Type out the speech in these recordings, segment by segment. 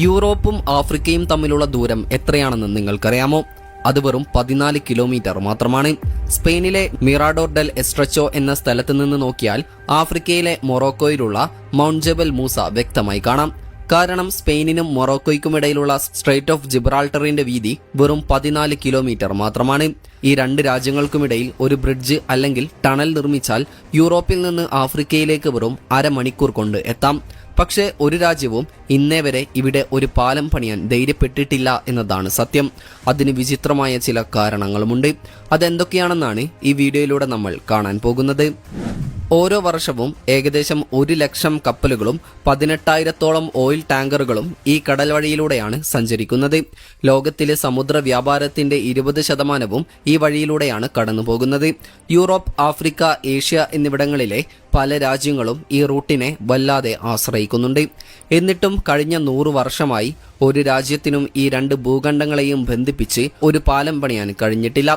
യൂറോപ്പും ആഫ്രിക്കയും തമ്മിലുള്ള ദൂരം എത്രയാണെന്ന് നിങ്ങൾക്കറിയാമോ? അത് വെറും 14 കിലോമീറ്റർ മാത്രമാണ്. സ്പെയിനിലെ മിറാഡോർ ഡെൽ എസ്ട്രച്ചോ എന്ന സ്ഥലത്ത് നിന്ന് നോക്കിയാൽ ആഫ്രിക്കയിലെ മൊറോക്കോയിലുള്ള മൗണ്ട് ജബൽ മൂസ വ്യക്തമായി കാണാം. കാരണം സ്പെയിനിനും മൊറോക്കോയ്ക്കുമിടയിലുള്ള സ്ട്രെയ്റ്റ് ഓഫ് ജിബ്രാൾട്ടറിന്റെ വീതി വെറും 14 കിലോമീറ്റർ മാത്രമാണ്. ഈ രണ്ട് രാജ്യങ്ങൾക്കുമിടയിൽ ഒരു ബ്രിഡ്ജ് അല്ലെങ്കിൽ ടണൽ നിർമ്മിച്ചാൽ യൂറോപ്പിൽ നിന്ന് ആഫ്രിക്കയിലേക്ക് വെറും അരമണിക്കൂർ കൊണ്ട് എത്താം. പക്ഷേ ഒരു രാജ്യവും ഇന്നേ വരെ ഇവിടെ ഒരു പാലം പണിയാൻ ധൈര്യപ്പെട്ടിട്ടില്ല എന്നതാണ് സത്യം. അതിന് വിചിത്രമായ ചില കാരണങ്ങളുമുണ്ട്. അതെന്തൊക്കെയാണെന്നാണ് ഈ വീഡിയോയിലൂടെ നമ്മൾ കാണാൻ പോകുന്നത്. ഓരോ വർഷവും ഏകദേശം 1,00,000 കപ്പലുകളും 18,000-ഓളം ഓയിൽ ടാങ്കറുകളും ഈ കടൽ വഴിയിലൂടെയാണ് സഞ്ചരിക്കുന്നത്. ലോകത്തിലെ സമുദ്ര വ്യാപാരത്തിന്റെ 20% ഈ വഴിയിലൂടെയാണ് കടന്നുപോകുന്നത്. യൂറോപ്പ്, ആഫ്രിക്ക, ഏഷ്യ എന്നിവിടങ്ങളിലെ പല രാജ്യങ്ങളും ഈ റൂട്ടിനെ വല്ലാതെ ആശ്രയിക്കുന്നുണ്ട്. എന്നിട്ടും കഴിഞ്ഞ 100 വർഷമായി ഒരു രാജ്യത്തിനും ഈ രണ്ട് ഭൂഖണ്ഡങ്ങളെയും ബന്ധിപ്പിച്ച് ഒരു പാലം പണിയാൻ കഴിഞ്ഞിട്ടില്ല.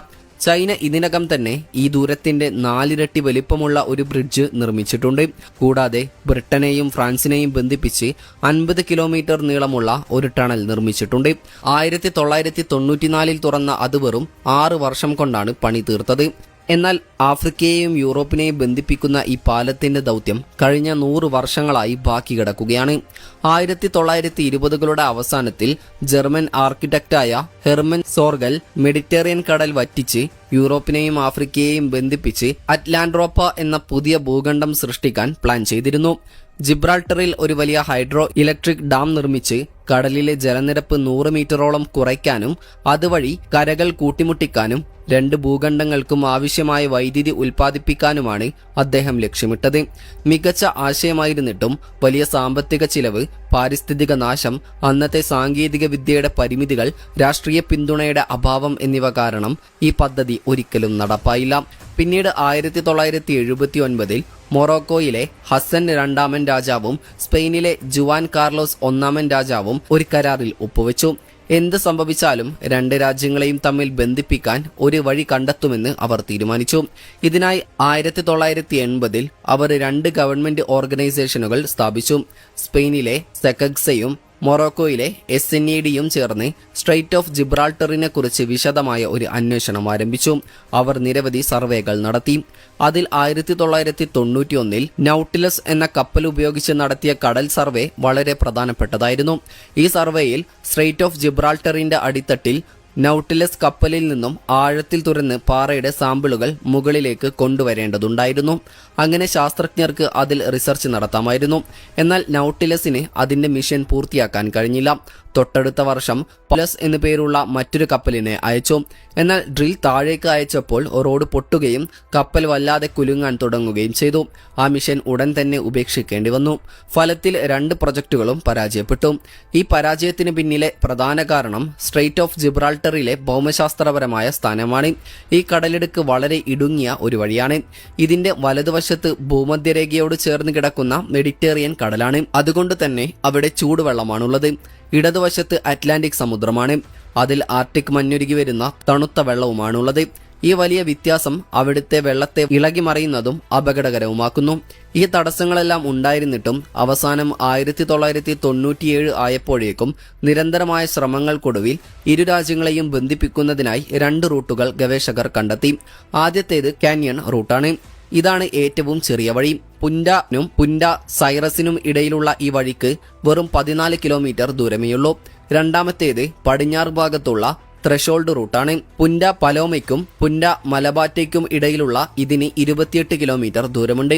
ചൈന ഇതിനകം തന്നെ ഈ ദൂരത്തിന്റെ 4 ഇരട്ടി വലിപ്പമുള്ള ഒരു ബ്രിഡ്ജ് നിർമ്മിച്ചിട്ടുണ്ട്. കൂടാതെ ബ്രിട്ടനെയും ഫ്രാൻസിനെയും ബന്ധിപ്പിച്ച് 50 കിലോമീറ്റർ നീളമുള്ള ഒരു ടണൽ നിർമ്മിച്ചിട്ടുണ്ട്. 1994 തുറന്ന അത് വെറും 6 വർഷം കൊണ്ടാണ് പണി തീർത്തത്. എന്നാൽ ആഫ്രിക്കയെയും യൂറോപ്പിനെയും ബന്ധിപ്പിക്കുന്ന ഈ പാലത്തിന്റെ ദൗത്യം കഴിഞ്ഞ 100 വർഷങ്ങളായി ബാക്കി കിടക്കുകയാണ്. 1920കളുടെ അവസാനത്തിൽ ജർമ്മൻ ആർക്കിടെക്റ്റായ ഹെർമൻ സോർഗൽ മെഡിറ്ററേനിയൻ കടൽ വറ്റിച്ച് യൂറോപ്പിനെയും ആഫ്രിക്കയെയും ബന്ധിപ്പിച്ച് അറ്റ്ലാന്റോപ്പ എന്ന പുതിയ ഭൂഖണ്ഡം സൃഷ്ടിക്കാൻ പ്ലാൻ ചെയ്തിരുന്നു. ജിബ്രാൾട്ടറിൽ ഒരു വലിയ ഹൈഡ്രോ ഇലക്ട്രിക് ഡാം നിർമ്മിച്ച് കടലിലെ ജലനിരപ്പ് 100 മീറ്ററോളം കുറയ്ക്കാനും അതുവഴി കരകൾ കൂട്ടിമുട്ടിക്കാനും രണ്ട് ഭൂഖണ്ഡങ്ങൾക്കും ആവശ്യമായ വൈദ്യുതി ഉൽപ്പാദിപ്പിക്കാനുമാണ് അദ്ദേഹം ലക്ഷ്യമിട്ടത്. മികച്ച ആശയമായിരുന്നിട്ടും വലിയ സാമ്പത്തിക ചിലവ്, പാരിസ്ഥിതിക നാശം, അന്നത്തെ സാങ്കേതിക വിദ്യയുടെ പരിമിതികൾ, രാഷ്ട്രീയ പിന്തുണയുടെ അഭാവം എന്നിവ കാരണം ഈ പദ്ധതി ഒരിക്കലും നടപ്പായില്ല. പിന്നീട് 1979 മൊറോക്കോയിലെ ഹസൻ രണ്ടാമൻ രാജാവും സ്പെയിനിലെ ജുവാൻ കാർലോസ് ഒന്നാമൻ രാജാവും ഒരു കരാറിൽ ഒപ്പുവെച്ചു. എന്ത് സംഭവിച്ചാലും രണ്ട് രാജ്യങ്ങളെയും തമ്മിൽ ബന്ധിപ്പിക്കാൻ ഒരു വഴി കണ്ടെത്തുമെന്ന് അവർ തീരുമാനിച്ചു. ഇതിനായി 1980 അവർ 2 ഗവൺമെന്റ് ഓർഗനൈസേഷനുകൾ സ്ഥാപിച്ചു. സ്പെയിനിലെ സെക്കഗ്സയും മൊറോക്കോയിലെ SNEDയും ചേർന്ന് സ്ട്രെയ്റ്റ് ഓഫ് ജിബ്രാൾട്ടറിനെ കുറിച്ച് വിശദമായ ഒരു അന്വേഷണം ആരംഭിച്ചു. അവർ നിരവധി സർവേകൾ നടത്തി. അതിൽ 1991 നൗട്ടിലസ് എന്ന കപ്പൽ ഉപയോഗിച്ച് നടത്തിയ കടൽ സർവേ വളരെ പ്രധാനപ്പെട്ടതായിരുന്നു. ഈ സർവേയിൽ സ്ട്രെയ്റ്റ് ഓഫ് ജിബ്രാൾട്ടറിന്റെ അടിത്തട്ടിൽ നൗട്ടിലസ് കപ്പലിൽ നിന്നും ആഴത്തിൽ തുറന്ന് പാറയുടെ സാമ്പിളുകൾ മുകളിലേക്ക് കൊണ്ടുവരേണ്ടതുണ്ടായിരുന്നു. അങ്ങനെ ശാസ്ത്രജ്ഞർക്ക് അതിൽ റിസർച്ച് നടത്താമായിരുന്നു. എന്നാൽ നൗട്ടിലസിന് അതിന്റെ മിഷൻ പൂർത്തിയാക്കാൻ കഴിഞ്ഞില്ല. തൊട്ടടുത്ത വർഷം പോലസ് എന്നു പേരുള്ള മറ്റൊരു കപ്പലിനെ അയച്ചു. എന്നാൽ ഡ്രിൽ താഴേക്ക് അയച്ചപ്പോൾ റോഡ് പൊട്ടുകയും കപ്പൽ വല്ലാതെ കുലുങ്ങാൻ തുടങ്ങുകയും ചെയ്തു. ആ മിഷൻ ഉടൻ തന്നെ ഉപേക്ഷിക്കേണ്ടി വന്നു. ഫലത്തിൽ 2 പ്രൊജക്ടുകളും പരാജയപ്പെട്ടു. ഈ പരാജയത്തിന് പിന്നിലെ പ്രധാന കാരണം സ്ട്രെയ്റ്റ് ഓഫ് ജിബ്രാൾട്ടറിലെ ഭൗമശാസ്ത്രപരമായ സ്ഥാനമാണ്. ഈ കടലിടുക്ക് വളരെ ഇടുങ്ങിയ ഒരു വഴിയാണ്. ഇതിന്റെ വലതുവശത്ത് ഭൂമധ്യരേഖയോട് ചേർന്ന് കിടക്കുന്ന മെഡിറ്ററേനിയൻ കടലാണ്. അതുകൊണ്ട് തന്നെ അവിടെ ചൂടുവെള്ളമാണുള്ളത്. ഇടതുവശത്ത് അറ്റ്ലാന്റിക് സമുദ്രമാണ്. അതിൽ ആർട്ടിക് മഞ്ഞുരുകി വരുന്ന തണുത്ത വെള്ളവുമാണുള്ളത്. ഈ വലിയ വ്യത്യാസം അവിടുത്തെ വെള്ളത്തെ ഇളകിമറിയുന്നതും അപകടകരവുമാക്കുന്നു. ഈ തടസ്സങ്ങളെല്ലാം ഉണ്ടായിരുന്നിട്ടും അവസാനം 1997 ആയപ്പോഴേക്കും നിരന്തരമായ ശ്രമങ്ങൾക്കൊടുവിൽ ഇരു രാജ്യങ്ങളെയും ബന്ധിപ്പിക്കുന്നതിനായി 2 റൂട്ടുകൾ ഗവേഷകർ കണ്ടെത്തി. ആദ്യത്തേത് കാന്യൺ റൂട്ടാണ്. ഇതാണ് ഏറ്റവും ചെറിയ വഴി. പുൻഡനും പുൻഡ സൈറസിനും ഇടയിലുള്ള ഈ വഴിക്ക് വെറും 14 കിലോമീറ്റർ ദൂരമേയുള്ളൂ. രണ്ടാമത്തേത് പടിഞ്ഞാറ് ഭാഗത്തുള്ള ത്രഷോൾഡ് റൂട്ടാണ്. പുൻഡ പലോമയ്ക്കും പുൻഡ മലബാറ്റയ്ക്കും ഇടയിലുള്ള ഇതിന് 28 കിലോമീറ്റർ ദൂരമുണ്ട്.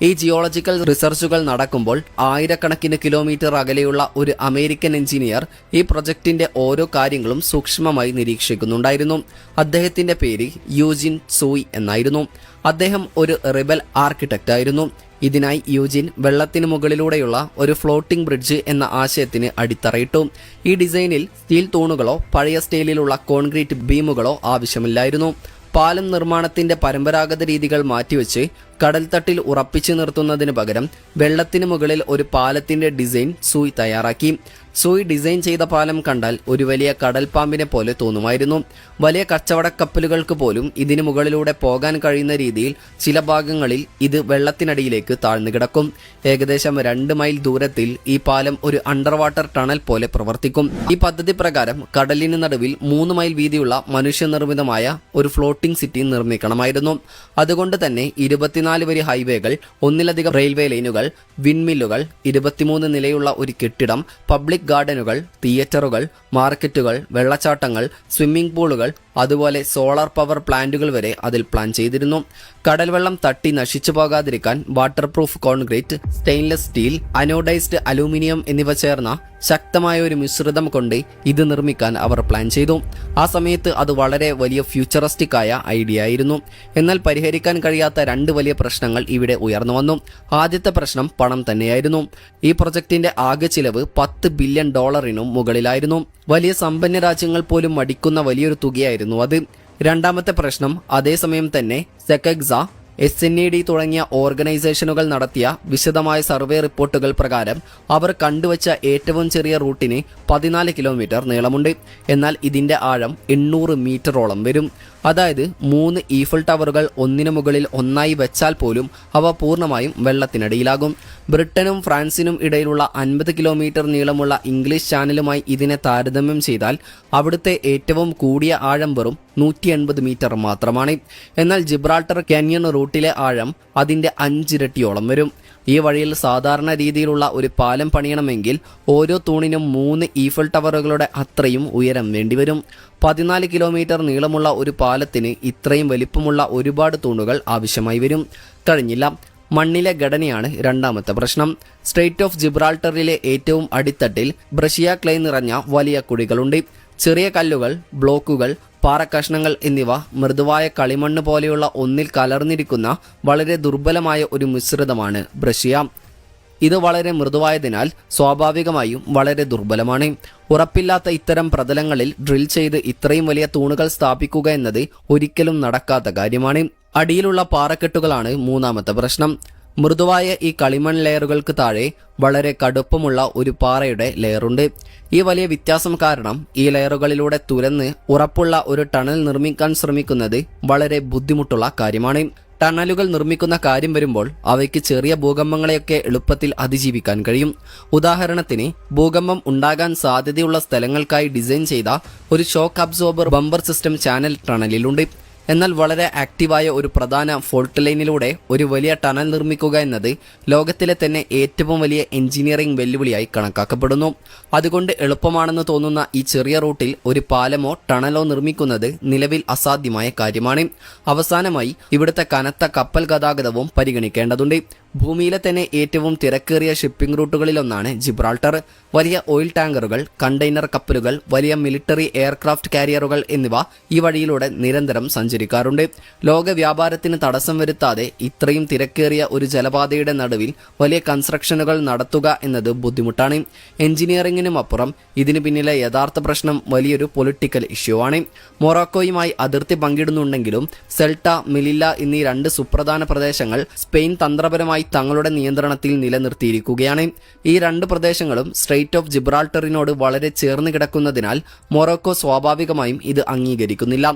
ഈ ജിയോളജിക്കൽ റിസർച്ചുകൾ നടക്കുമ്പോൾ ആയിരക്കണക്കിന് കിലോമീറ്റർ അകലെയുള്ള ഒരു അമേരിക്കൻ എഞ്ചിനീയർ ഈ പ്രൊജക്ടിന്റെ ഓരോ കാര്യങ്ങളും സൂക്ഷ്മമായി നിരീക്ഷിക്കുന്നുണ്ടായിരുന്നു. അദ്ദേഹത്തിന്റെ പേര് യൂജിൻ സൂയ് എന്നായിരുന്നു. അദ്ദേഹം ഒരു റിബൽ ആർക്കിടെക്റ്റ് ആയിരുന്നു. ഇതിനായി യൂജിൻ വെള്ളത്തിന് മുകളിലൂടെയുള്ള ഒരു ഫ്ലോട്ടിംഗ് ബ്രിഡ്ജ് എന്ന ആശയത്തിന് അടിത്തറയിട്ടു. ഈ ഡിസൈനിൽ സ്റ്റീൽ തൂണുകളോ പഴയ സ്റ്റൈലിലുള്ള കോൺക്രീറ്റ് ബീമുകളോ ആവശ്യമില്ലായിരുന്നു. പാലം നിർമ്മാണത്തിന്റെ പരമ്പരാഗത രീതികൾ മാറ്റിവെച്ച് കടൽത്തട്ടിൽ ഉറപ്പിച്ചു നിർത്തുന്നതിന് പകരം വെള്ളത്തിന് മുകളിൽ ഒരു പാലത്തിന്റെ ഡിസൈൻ സൂയ് തയ്യാറാക്കി. സൂയ് ഡിസൈൻ ചെയ്ത പാലം കണ്ടാൽ ഒരു വലിയ കടൽപ്പാമ്പിനെ പോലെ തോന്നുമായിരുന്നു. വലിയ കച്ചവട കപ്പലുകൾക്ക് പോലും ഇതിനു മുകളിലൂടെ പോകാൻ കഴിയുന്ന രീതിയിൽ ചില ഭാഗങ്ങളിൽ ഇത് വെള്ളത്തിനടിയിലേക്ക് താഴ്ന്നു കിടക്കും. ഏകദേശം 2 മൈൽ ദൂരത്തിൽ ഈ പാലം ഒരു അണ്ടർ വാട്ടർ ടണൽ പോലെ പ്രവർത്തിക്കും. ഈ പദ്ധതി പ്രകാരം കടലിന് നടുവിൽ 3 മൈൽ വീതിയുള്ള മനുഷ്യനിർമ്മിതമായ ഒരു ഫ്ലോട്ടിംഗ് സിറ്റി നിർമ്മിക്കണമായിരുന്നു. അതുകൊണ്ട് തന്നെ 24 വരി ഹൈവേകൾ, ഒന്നിലധികം റെയിൽവേ ലൈനുകൾ, വിൻമില്ലുകൾ, 23 നിലയുള്ള ഒരു കെട്ടിടം, പബ്ലിക് ഗാർഡനുകൾ, തിയേറ്ററുകൾ, മാർക്കറ്റുകൾ, വെള്ളച്ചാട്ടങ്ങൾ, സ്വിമ്മിംഗ് പൂളുകൾ, അതുപോലെ സോളാർ പവർ പ്ലാന്റുകൾ വരെ അതിൽ പ്ലാൻ ചെയ്തിരുന്നു. കടൽവെള്ളം തട്ടി നശിച്ചു പോകാതിരിക്കാൻ water proof concrete, stainless steel, anodised aluminium എന്നിവ ചേർന്ന ശക്തമായ ഒരു മിശ്രിതം കൊണ്ട് ഇത് നിർമ്മിക്കാൻ അവർ പ്ലാൻ ചെയ്തു. ആ സമയത്ത് അത് വളരെ വലിയ ഫ്യൂച്ചറിസ്റ്റിക് ആയ ഐഡിയ ആയിരുന്നു. എന്നാൽ പരിഹരിക്കാൻ കഴിയാത്ത 2 വലിയ പ്രശ്നങ്ങൾ ഇവിടെ ഉയർന്നു വന്നു. ആദ്യത്തെ പ്രശ്നം പണം തന്നെയായിരുന്നു. ഈ പ്രൊജക്ടിന്റെ ആകെ ചിലവ് $10 ബില്യൺ മുകളിലായിരുന്നു. വലിയ സമ്പന്ന രാജ്യങ്ങൾ പോലും മടിക്കുന്ന വലിയൊരു തുകയായിരുന്നു അത്. രണ്ടാമത്തെ പ്രശ്നം, അതേസമയം തന്നെ സെക്കഗ്സ, SNED തുടങ്ങിയ ഓർഗനൈസേഷനുകൾ നടത്തിയ വിശദമായ സർവേ റിപ്പോർട്ടുകൾ പ്രകാരം അവർ കണ്ടുവച്ച ഏറ്റവും ചെറിയ റൂട്ടിന് 14 കിലോമീറ്റർ നീളമുണ്ട്. എന്നാൽ ഇതിന്റെ ആഴം 800 മീറ്ററോളം വരും. അതായത് 3 ഈഫൽ ടവറുകൾ ഒന്നിനു മുകളിൽ ഒന്നായി വെച്ചാൽ പോലും അവ പൂർണ്ണമായും വെള്ളത്തിനടിയിലാകും. ബ്രിട്ടനും ഫ്രാൻസിനും ഇടയിലുള്ള 50 കിലോമീറ്റർ നീളമുള്ള ഇംഗ്ലീഷ് ചാനലുമായി ഇതിനെ താരതമ്യം ചെയ്താൽ അവിടുത്തെ ഏറ്റവും കൂടിയ ആഴം വെറും 180 മീറ്റർ മാത്രമാണ്. എന്നാൽ ജിബ്രാൾട്ടർ കാന്യൺ റൂട്ടിലെ ആഴം അതിന്റെ 5 ഇരട്ടിയോളം വരും. ഈ വഴിയിൽ സാധാരണ രീതിയിലുള്ള ഒരു പാലം പണിയണമെങ്കിൽ ഓരോ തൂണിനും 3 ഈഫൽ ടവറുകളുടെ അത്രയും ഉയരം വേണ്ടിവരും. 14 കിലോമീറ്റർ നീളമുള്ള ഒരു പാലത്തിന് ഇത്രയും വലിപ്പമുള്ള ഒരുപാട് തൂണുകൾ ആവശ്യമായി വരും. കഴിഞ്ഞില്ല. മണ്ണിലെ ഘടനയാണ് രണ്ടാമത്തെ പ്രശ്നം. സ്ട്രെയ്റ്റ് ഓഫ് ജിബ്രാൾട്ടറിലെ ഏറ്റവും അടിത്തട്ടിൽ ബ്രഷിയ ക്ലേ നിറഞ്ഞ വലിയ കുഴികളുണ്ട്. ചെറിയ കല്ലുകൾ, ബ്ലോക്കുകൾ, പാറക്കഷ്ണങ്ങൾ എന്നിവ മൃദുവായ കളിമണ്ണ് പോലെയുള്ള ഒന്നിൽ കലർന്നിരിക്കുന്ന വളരെ ദുർബലമായ ഒരു മിശ്രിതമാണ് ബ്രഷിയ. ഇത് വളരെ മൃദുവായതിനാൽ സ്വാഭാവികമായും വളരെ ദുർബലമാണ്. ഉറപ്പില്ലാത്ത ഇത്തരം പ്രതലങ്ങളിൽ ഡ്രിൽ ചെയ്ത് ഇത്രയും വലിയ തൂണുകൾ സ്ഥാപിക്കുക എന്നത് ഒരിക്കലും നടക്കാത്ത കാര്യമാണ്. അടിയിലുള്ള പാറക്കെട്ടുകളാണ് മൂന്നാമത്തെ പ്രശ്നം. മൃദുവായ ഈ കളിമൺ ലെയറുകൾക്ക് താഴെ വളരെ കടുപ്പമുള്ള ഒരു പാറയുടെ ലെയറുണ്ട്. ഈ വലിയ വ്യത്യാസം കാരണം ഈ ലെയറുകളിലൂടെ തുരന്ന് ഉറപ്പുള്ള ഒരു ടണൽ നിർമ്മിക്കാൻ ശ്രമിക്കുന്നത് വളരെ ബുദ്ധിമുട്ടുള്ള കാര്യമാണ്. ടണലുകൾ നിർമ്മിക്കുന്ന കാര്യം വരുമ്പോൾ അവയ്ക്ക് ചെറിയ ഭൂകമ്പങ്ങളെയൊക്കെ എളുപ്പത്തിൽ അതിജീവിക്കാൻ കഴിയും. ഉദാഹരണത്തിന്, ഭൂകമ്പം ഉണ്ടാകാൻ സാധ്യതയുള്ള സ്ഥലങ്ങൾക്കായി ഡിസൈൻ ചെയ്ത ഒരു shock absorber bumper system channel ടണലിലുണ്ട്. എന്നാൽ വളരെ ആക്റ്റീവായ ഒരു പ്രധാന ഫോൾട്ട് ലൈനിലൂടെ ഒരു വലിയ ടണൽ നിർമ്മിക്കുക എന്നത് ലോകത്തിലെ തന്നെ ഏറ്റവും വലിയ എഞ്ചിനീയറിംഗ് വെല്ലുവിളിയായി കണക്കാക്കപ്പെടുന്നു. അതുകൊണ്ട് എളുപ്പമാണെന്ന് തോന്നുന്ന ഈ ചെറിയ റൂട്ടിൽ ഒരു പാലമോ ടണലോ നിർമ്മിക്കുന്നത് നിലവിൽ അസാധ്യമായ കാര്യമാണ്. അവസാനമായി ഇവിടുത്തെ കനത്ത കപ്പൽ ഗതാഗതവും പരിഗണിക്കേണ്ടതുണ്ട്. ഭൂമിയിലെ തന്നെ ഏറ്റവും തിരക്കേറിയ ഷിപ്പിംഗ് റൂട്ടുകളിലൊന്നാണ് ജിബ്രാൾട്ടർ. വലിയ ഓയിൽ ടാങ്കറുകൾ, കണ്ടെയ്നർ കപ്പലുകൾ, വലിയ മിലിറ്ററി എയർക്രാഫ്റ്റ് കാരിയറുകൾ എന്നിവ ഈ വഴിയിലൂടെ നിരന്തരം സഞ്ചരിക്കാറുണ്ട്. ലോക വ്യാപാരത്തിന് തടസ്സം വരുത്താതെ ഇത്രയും തിരക്കേറിയ ഒരു ജലപാതയുടെ നടുവിൽ വലിയ കൺസ്ട്രക്ഷനുകൾ നടത്തുക എന്നത് ബുദ്ധിമുട്ടാണ്. എഞ്ചിനീയറിംഗിനും അപ്പുറം ഇതിന് പിന്നിലെ യഥാർത്ഥ പ്രശ്നം വലിയൊരു പൊളിറ്റിക്കൽ ഇഷ്യൂ ആണ്. മൊറോക്കോയുമായി അതിർത്തി പങ്കിടുന്നുണ്ടെങ്കിലും സെൽട്ട, മെലില്ല എന്നീ 2 സുപ്രധാന പ്രദേശങ്ങൾ സ്പെയിൻ തന്ത്രപരമായി തങ്ങളുടെ നിയന്ത്രണത്തിൽ നിലനിർത്തിയിരിക്കുകയാണ്. ഈ 2 പ്രദേശങ്ങളും സ്ട്രെയ്റ്റ് ഓഫ് ജിബ്രാൾട്ടറിനോട് വളരെ ചേർന്ന് കിടക്കുന്നതിനാൽ മൊറോക്കോ സ്വാഭാവികമായും ഇത് അംഗീകരിക്കുന്നില്ല.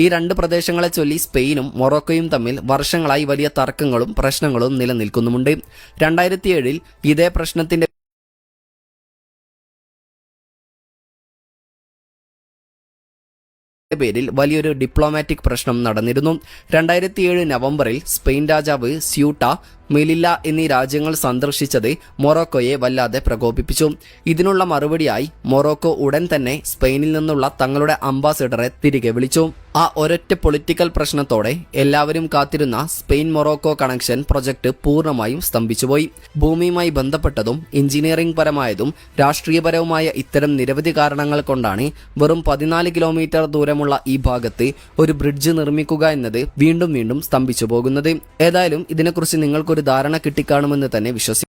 ഈ 2 പ്രദേശങ്ങളെ ചൊല്ലി സ്പെയിനും മൊറോക്കോയും തമ്മിൽ വർഷങ്ങളായി വലിയ തർക്കങ്ങളും പ്രശ്നങ്ങളും നിലനിൽക്കുന്നുമുണ്ട്. 2007 ഇതേ പ്രശ്നത്തിന്റെ പേരിൽ വലിയൊരു ഡിപ്ലോമാറ്റിക് പ്രശ്നം നടന്നിരുന്നു. 2007 നവംബറിൽ സ്പെയിൻ രാജാവ് സ്യൂട്ട, മെലില്ല എന്നീ രാജ്യങ്ങൾ സന്ദർശിച്ചത് മൊറോക്കോയെ വല്ലാതെ പ്രകോപിപ്പിച്ചു. ഇതിനുള്ള മറുപടിയായി മൊറോക്കോ ഉടൻ തന്നെ സ്പെയിനിൽ നിന്നുള്ള തങ്ങളുടെ അംബാസിഡറെ തിരികെ വിളിച്ചു. ആ ഒരൊറ്റ പൊളിറ്റിക്കൽ പ്രശ്നത്തോടെ എല്ലാവരും കാത്തിരുന്ന സ്പെയിൻ മൊറോക്കോ കണക്ഷൻ പ്രൊജക്ട് പൂർണ്ണമായും സ്തംഭിച്ചുപോയി. ഭൂമിയുമായി ബന്ധപ്പെട്ടതും എഞ്ചിനീയറിംഗ് പരമായതും രാഷ്ട്രീയപരവുമായ ഇത്തരം നിരവധി കാരണങ്ങൾ കൊണ്ടാണ് വെറും 14 കിലോമീറ്റർ ദൂരമുള്ള ഈ ഭാഗത്ത് ഒരു ബ്രിഡ്ജ് നിർമ്മിക്കുക എന്നത് വീണ്ടും വീണ്ടും സ്തംഭിച്ചു പോകുന്നത്. ഏതായാലും ഇതിനെക്കുറിച്ച് നിങ്ങൾക്കൊരു ധാരണ കിട്ടിക്കാണുമെന്ന് തന്നെ വിശ്വസിക്കുന്നു.